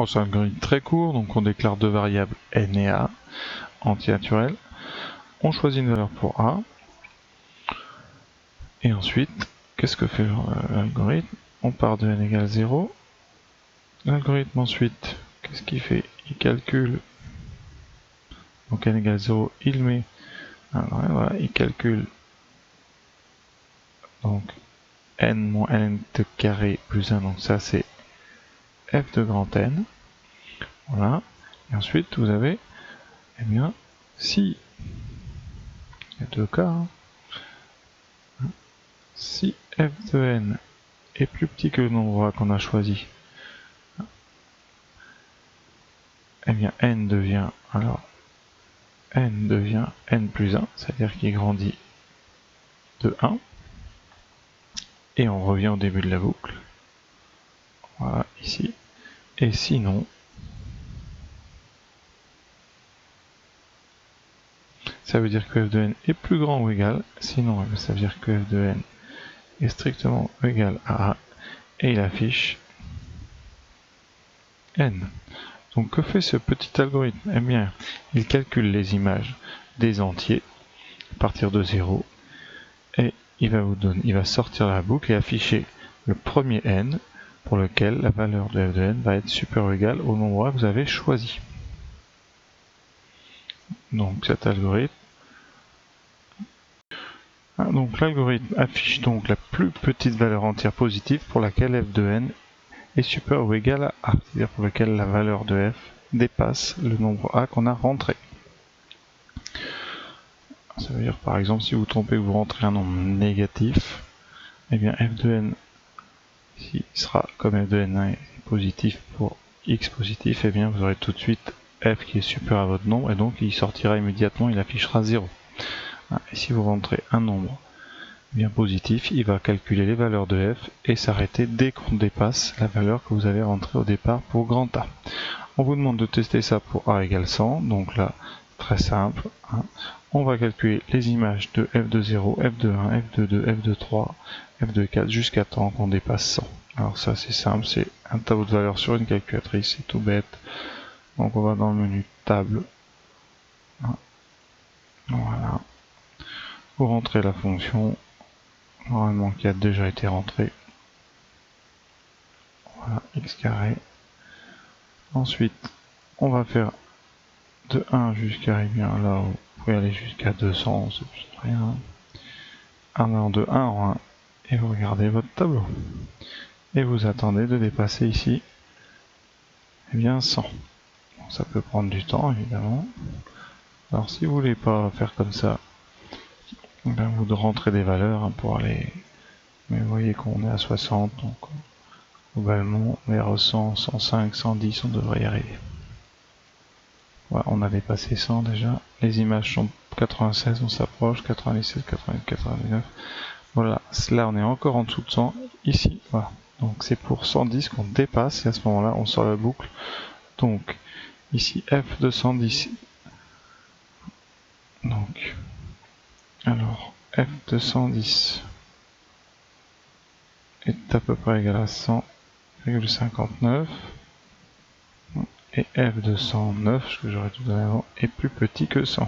Oh, c'est un algorithme très court, donc on déclare deux variables n et a, entiers naturels. On choisit une valeur pour a. Et ensuite, qu'est-ce que fait l'algorithme? On part de n égale 0. L'algorithme ensuite, qu'est-ce qu'il fait? Il calcule. Donc n égale 0, il met. Alors voilà, il calcule. Donc n moins n de carré plus 1, donc ça c'est f de grand N. Voilà. Et ensuite vous avez, eh bien, si, il y a deux cas, hein. Si f de n est plus petit que le nombre a qu'on a choisi, eh bien n devient, alors, n devient n plus 1, c'est-à-dire qu'il grandit de 1. Et on revient au début de la boucle. Voilà, ici. Et sinon, ça veut dire que f de n est plus grand ou égal. Sinon, ça veut dire que f de n est strictement égal à a. Et il affiche n. Donc que fait ce petit algorithme? Eh bien, il calcule les images des entiers à partir de 0 et il va sortir la boucle et afficher le premier n pour lequel la valeur de f de n va être supérieure ou égale au nombre a que vous avez choisi. Donc cet algorithme, donc l'algorithme affiche donc la plus petite valeur entière positive pour laquelle f de n est supérieur ou égal à a, c'est-à-dire pour lequel la valeur de f dépasse le nombre a qu'on a rentré. Ça veut dire par exemple si vous trompez que vous rentrez un nombre négatif, eh bien f de n ici sera comme f de n est positif pour x positif, eh bien vous aurez tout de suite f qui est supérieur à votre nombre et donc il sortira immédiatement, il affichera 0. Et si vous rentrez un nombre bien positif, il va calculer les valeurs de f et s'arrêter dès qu'on dépasse la valeur que vous avez rentrée au départ pour grand A. On vous demande de tester ça pour a égale 100, donc là, très simple. On va calculer les images de f de 0, f de 1, f de 2, f de 3, f de 4, jusqu'à temps qu'on dépasse 100. Alors ça c'est simple, c'est un tableau de valeurs sur une calculatrice, c'est tout bête. Donc on va dans le menu table. Voilà. Vous rentrez la fonction, normalement qui a déjà été rentrée. Voilà, x carré. Ensuite, on va faire de 1 jusqu'à, là, vous pouvez aller jusqu'à 200, c'est rien. Allant de 1 en 1, et vous regardez votre tableau. Et vous attendez de dépasser ici, eh bien 100. Bon, ça peut prendre du temps, évidemment. Alors si vous voulez pas faire comme ça, ben vous rentrez des valeurs pour aller... Mais vous voyez qu'on est à 60, donc globalement, vers 100, 105, 110, on devrait y arriver. Voilà, on a dépassé 100 déjà. Les images sont 96, on s'approche, 97, 88, 89. Voilà, là on est encore en dessous de 100, ici, voilà. Donc c'est pour 110 qu'on dépasse, et à ce moment-là on sort la boucle. Donc, ici f de 110. Donc, alors, f de 110 est à peu près égal à 100,59. Et f de 109, ce que j'aurais tout donné avant, est plus petit que 100.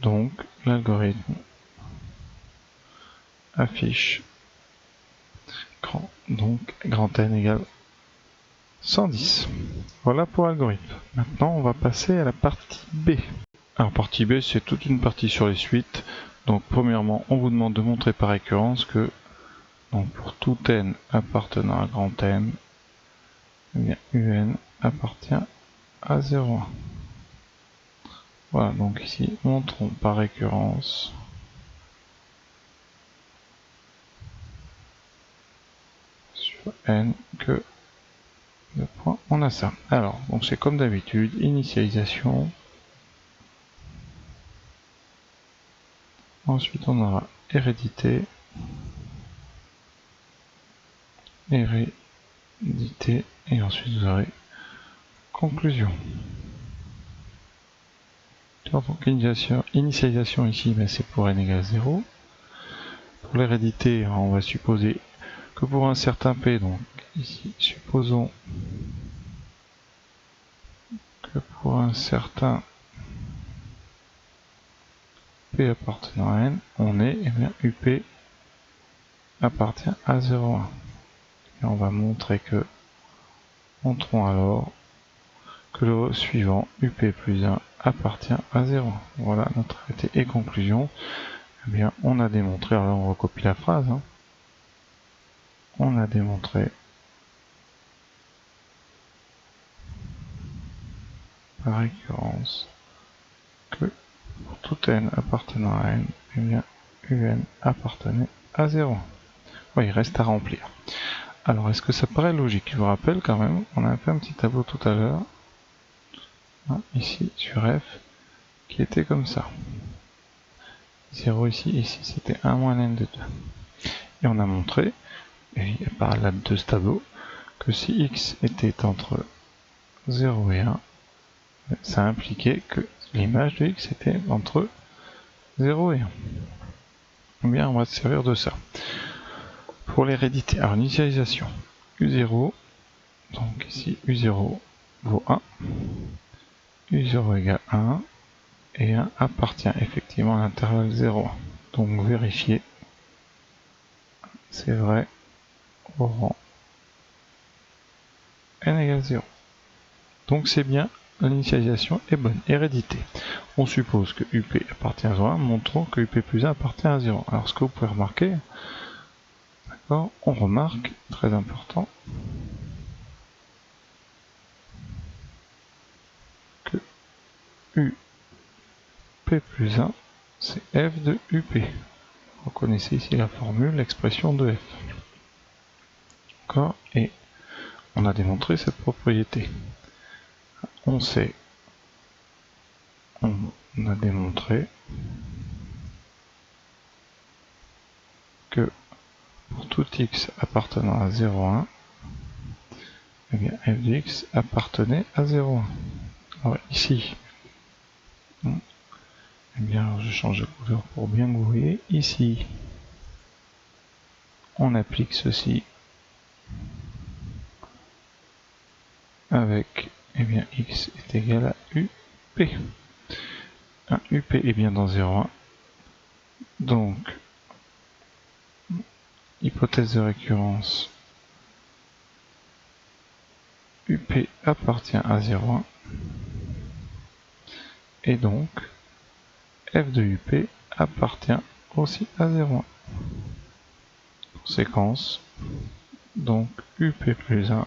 Donc, l'algorithme affiche grand N égale 110. Voilà pour l'algorithme. Maintenant, on va passer à la partie B. Alors, partie B, c'est toute une partie sur les suites. Donc, premièrement, on vous demande de montrer par récurrence que donc, pour tout n appartenant à grand N, eh bien, un appartient à 0,1. Voilà, donc ici, montrons par récurrence sur n que le point, on a ça. Alors, donc c'est comme d'habitude, initialisation. Ensuite, on aura hérédité. Hérédité. Et ensuite, vous aurez conclusion. Donc, initialisation ici, ben, c'est pour n égale 0. Pour l'hérédité, on va supposer que pour un certain p, donc ici, supposons pour un certain P appartenant à n, on est, eh bien, UP appartient à 0,1. Et on va montrer que, montrons alors que le suivant, UP plus 1, appartient à 0,1. Voilà notre arrêté et conclusion. Eh bien, on a démontré, alors là on recopie la phrase, hein. On a démontré par récurrence que pour tout n appartenant à n, eh bien, un appartenait à 0. Oui, il reste à remplir. Alors, est-ce que ça paraît logique? Je vous rappelle quand même, on a fait un petit tableau tout à l'heure, hein, ici, sur F, qui était comme ça. 0 ici, ici, c'était 1 moins n de 2. Et on a montré, et par là de ce tableau, que si x était entre 0 et 1, ça impliquait que l'image de x était entre 0 et 1. Eh bien, on va se servir de ça. Pour l'hérédité, alors l'initialisation, U0, donc ici U0 vaut 1, U0 égale 1, et 1 appartient effectivement à l'intervalle 0,1. Donc vérifier, c'est vrai, au rang n égale 0. Donc c'est bien, l'initialisation est bonne. Hérédité. On suppose que UP appartient à 0,1, montrons que UP plus 1 appartient à 0. Alors ce que vous pouvez remarquer, d'accord, on remarque, très important, que UP plus 1, c'est f de UP. Vous connaissez ici la formule, l'expression de f. D'accord, et on a démontré cette propriété. On sait, on a démontré que pour tout x appartenant à 0,1, eh bien f de x appartenait à 0,1. Alors ici, eh bien je change de couleur pour bien que vous voyez, ici, on applique ceci avec, eh bien x est égal à UP. UP est bien dans 0,1. Donc, hypothèse de récurrence, UP appartient à 0,1. Et donc, f de UP appartient aussi à 0,1. Conséquence, donc UP plus 1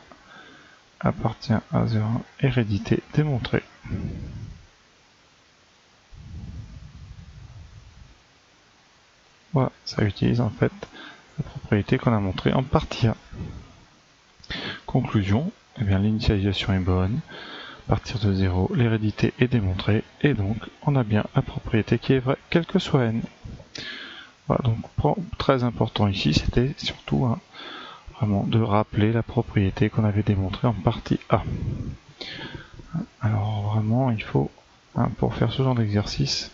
appartient à 0,1, hérédité démontrée. Voilà, ça utilise en fait la propriété qu'on a montrée en partie A. Conclusion, eh bien l'initialisation est bonne, à partir de 0, l'hérédité est démontrée, et donc on a bien la propriété qui est vraie, quel que soit n. Voilà, donc très important ici, c'était surtout vraiment de rappeler la propriété qu'on avait démontrée en partie A. Alors vraiment, il faut, pour faire ce genre d'exercice,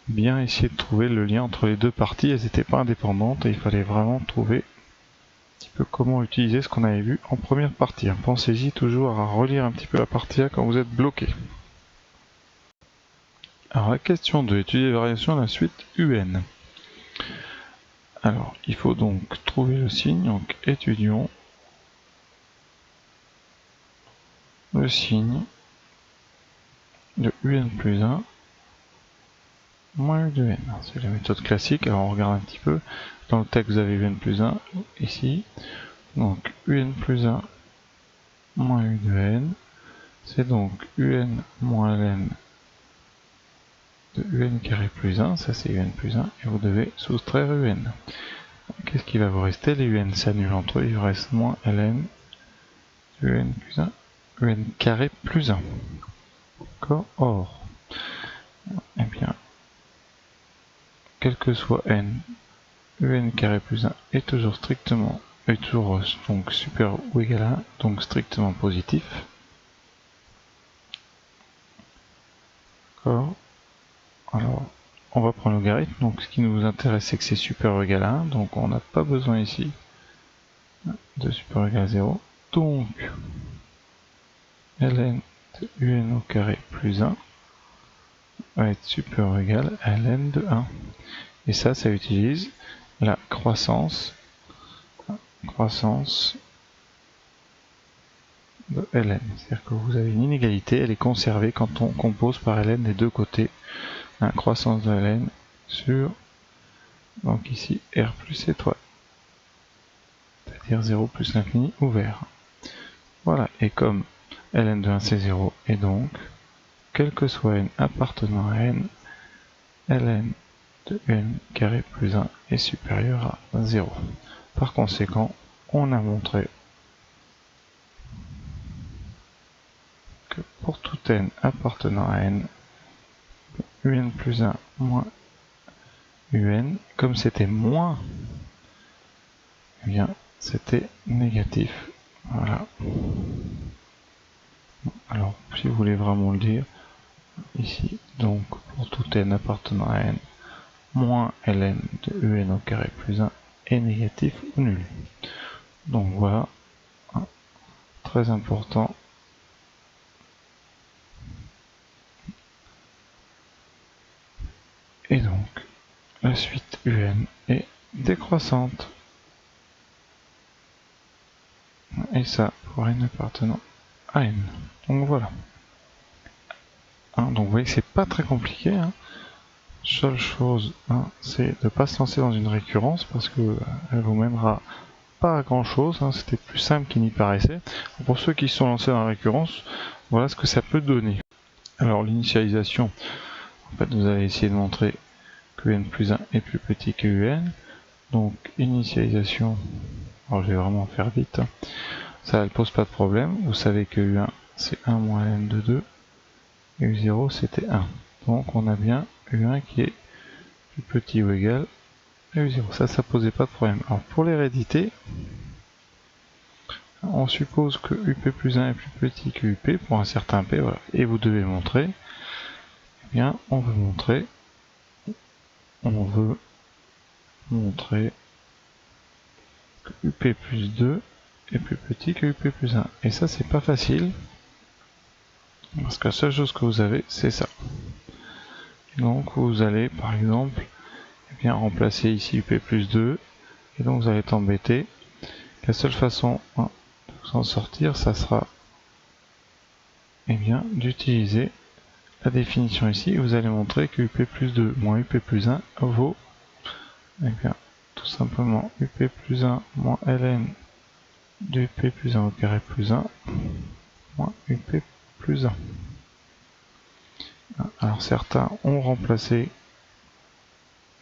bien essayer de trouver le lien entre les deux parties. Elles n'étaient pas indépendantes et il fallait vraiment trouver un petit peu comment utiliser ce qu'on avait vu en première partie. Pensez-y toujours à relire un petit peu la partie A quand vous êtes bloqué. Alors la question 2, étudier les variations de la suite UN. Alors il faut donc trouver le signe, donc étudions le signe de UN plus 1 moins U de N. C'est la méthode classique, alors on regarde un petit peu. Dans le texte vous avez UN plus 1 ici. Donc UN plus 1 moins U de N. C'est donc UN moins ln de UN carré plus 1, ça c'est UN plus 1, et vous devez soustraire UN. Qu'est-ce qui va vous rester? Les UN s'annulent entre eux, il vous reste moins ln de UN plus 1, UN carré plus 1. D'accord? Or, eh bien, quel que soit n, UN carré plus 1 est toujours strictement, donc supérieur ou égal à 1, donc strictement positif. D'accord? Alors, on va prendre le logarithme, donc ce qui nous intéresse c'est que c'est supérieur ou égal à 1, donc on n'a pas besoin ici de supérieur ou égal à 0. Donc, ln de un au carré plus 1 va être supérieur ou égal à ln de 1. Et ça utilise la croissance de ln. C'est-à-dire que vous avez une inégalité, elle est conservée quand on compose par ln des deux côtés. La croissance de ln sur, donc ici, r plus étoile. C'est-à-dire 0 plus l'infini ouvert. Voilà, et comme ln de 1 c'est 0, et donc, quel que soit n appartenant à n, ln de n carré plus 1 est supérieur à 0. Par conséquent, on a montré que pour tout n appartenant à n, un plus 1 moins un, comme c'était moins, eh bien c'était négatif. Voilà. Alors, si vous voulez vraiment le dire, ici, donc pour tout n appartenant à n, moins ln de un au carré plus 1 est négatif ou nul. Donc voilà, très important. Et donc, la suite un est décroissante. Et ça pour n appartenant à n. Donc voilà. Donc vous voyez que c'est pas très compliqué. Seule chose, c'est de ne pas se lancer dans une récurrence parce que elle vous mènera pas à grand chose. C'était plus simple qu'il n'y paraissait. Pour ceux qui se sont lancés dans la récurrence, voilà ce que ça peut donner. Alors l'initialisation, en fait vous allez essayer de montrer que n plus 1 est plus petit que un. Donc initialisation, alors je vais vraiment faire vite. Ça ne pose pas de problème. Vous savez que u1 c'est 1 moins ln de 2 et u0 c'était 1. Donc on a bien u1 qui est plus petit ou égal à u0. Ça posait pas de problème. Alors pour l'hérédité, on suppose que up plus 1 est plus petit que up pour un certain p, voilà. Et vous devez montrer, eh bien on veut montrer que up plus 2 est plus petit que up plus 1. Et ça c'est pas facile, parce que la seule chose que vous avez c'est ça. Donc vous allez par exemple remplacer ici up plus 2, et donc vous allez être embêté. La seule façon de vous en sortir, ça sera d'utiliser la définition ici, et vous allez montrer que up plus 2 moins up plus 1 vaut tout simplement up plus 1 moins ln de up plus 1 au carré plus 1 moins up plus 1. Alors certains ont remplacé,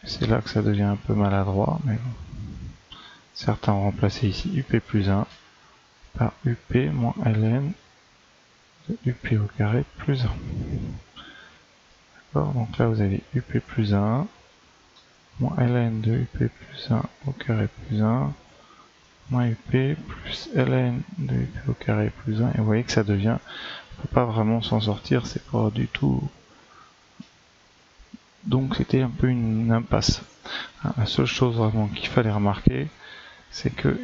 c'est là que ça devient un peu maladroit, mais bon. Certains ont remplacé ici up plus 1 par up moins ln de up au carré plus 1. D'accord, donc là vous avez up plus 1 moins ln de up plus 1 au carré plus 1 moins up plus ln de up au carré plus 1, et vous voyez que ça devient, on ne peut pas vraiment s'en sortir, c'est pas du tout. Donc c'était un peu une impasse. La seule chose vraiment qu'il fallait remarquer, c'est que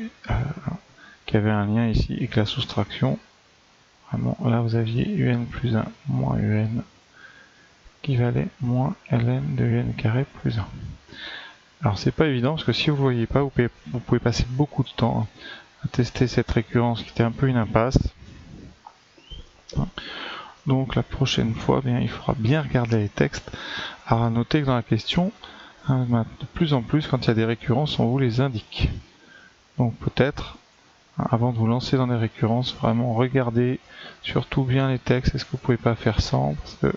qu'il y avait un lien ici et que la soustraction, vraiment là vous aviez un plus 1 moins un qui valait moins ln de un carré plus 1. Alors c'est pas évident parce que si vous ne voyez pas, vous pouvez passer beaucoup de temps à tester cette récurrence qui était un peu une impasse. Donc la prochaine fois, il faudra bien regarder les textes. Alors à noter que dans la question, de plus en plus, quand il y a des récurrences, on vous les indique. Donc peut-être, avant de vous lancer dans des récurrences, vraiment regardez surtout bien les textes. Est-ce que vous pouvez pas faire sans, parce que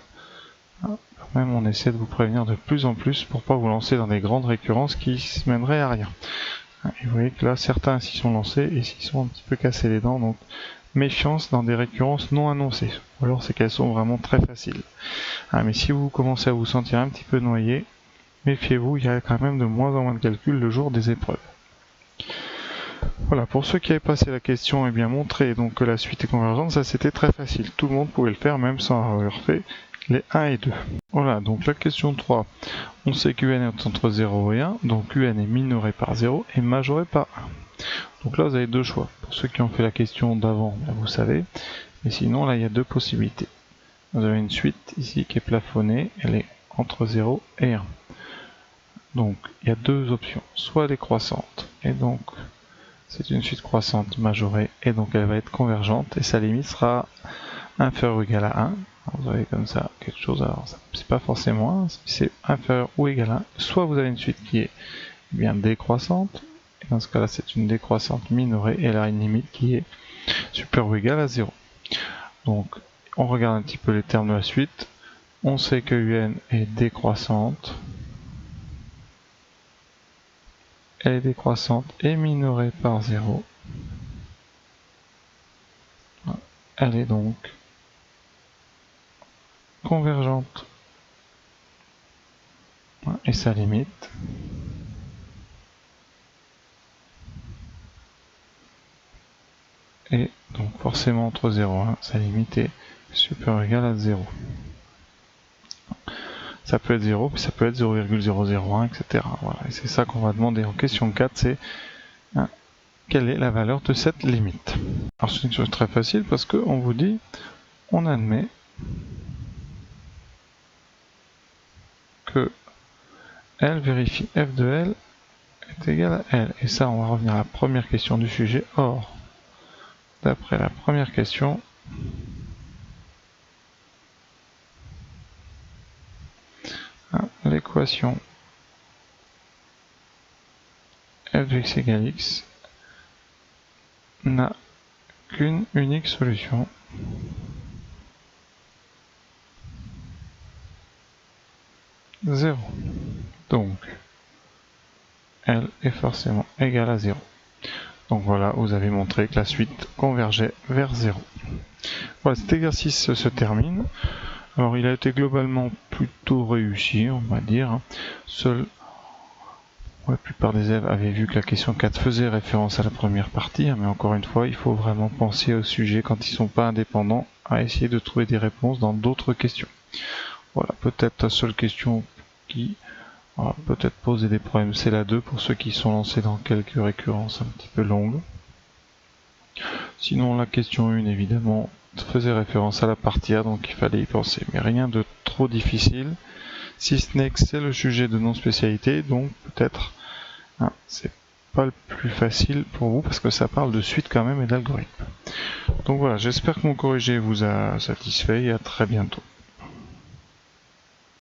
quand même on essaie de vous prévenir de plus en plus pour pas vous lancer dans des grandes récurrences qui se mèneraient à rien. Et vous voyez que là, certains s'y sont lancés et s'y sont un petit peu cassés les dents, donc méfiance dans des récurrences non annoncées, ou alors c'est qu'elles sont vraiment très faciles. Mais si vous commencez à vous sentir un petit peu noyé, méfiez-vous, il y a quand même de moins en moins de calculs le jour des épreuves. Voilà, pour ceux qui avaient passé la question, montrer donc que la suite est convergente, ça c'était très facile, tout le monde pouvait le faire même sans avoir fait les 1 et 2. Voilà, donc la question 3, on sait que un est entre 0 et 1, donc un est minoré par 0 et majoré par 1. Donc là vous avez deux choix. Pour ceux qui ont fait la question d'avant, vous savez, Mais sinon, là, il y a deux possibilités. Vous avez une suite ici qui est plafonnée, elle est entre 0 et 1. Donc, il y a deux options, soit décroissante, et donc c'est une suite croissante majorée, et donc elle va être convergente, et sa limite sera inférieure ou égale à 1. Vous avez comme ça quelque chose, alors c'est pas forcément 1, c'est inférieur ou égal à 1. Soit vous avez une suite qui est bien décroissante, et dans ce cas-là c'est une décroissante minorée, et elle a une limite qui est supérieure ou égale à 0. Donc, on regarde un petit peu les termes de la suite. On sait que UN est décroissante. Elle est décroissante et minorée par 0. Elle est donc convergente. Et sa limite est donc forcément entre 0 et 1. Sa limite est supérieure ou égale à 0. Ça peut être 0, puis ça peut être 0,001, etc. Voilà. Et c'est ça qu'on va demander en question 4, c'est quelle est la valeur de cette limite. Alors c'est une chose très facile parce qu'on vous dit, on admet que L vérifie f de L est égal à L. Et ça, on va revenir à la première question du sujet. Or, d'après la première question, l'équation f de x égale x n'a qu'une unique solution. Zéro. Donc, L est forcément égal à 0. Donc voilà, vous avez montré que la suite convergeait vers 0. Voilà, cet exercice se termine. Alors il a été globalement plutôt réussi, on va dire. Seul la plupart des élèves avaient vu que la question 4 faisait référence à la première partie, mais encore une fois, il faut vraiment penser au sujet quand ils ne sont pas indépendants, à essayer de trouver des réponses dans d'autres questions. Voilà, peut-être la seule question qui va peut-être poser des problèmes, c'est la 2 pour ceux qui sont lancés dans quelques récurrences un petit peu longues. Sinon, la question 1, évidemment, faisait référence à la partie A, donc il fallait y penser, mais rien de trop difficile, si ce n'est que c'est le sujet de non-spécialité, donc peut-être c'est pas le plus facile pour vous parce que ça parle de suite quand même et d'algorithme. Donc voilà, j'espère que mon corrigé vous a satisfait et à très bientôt.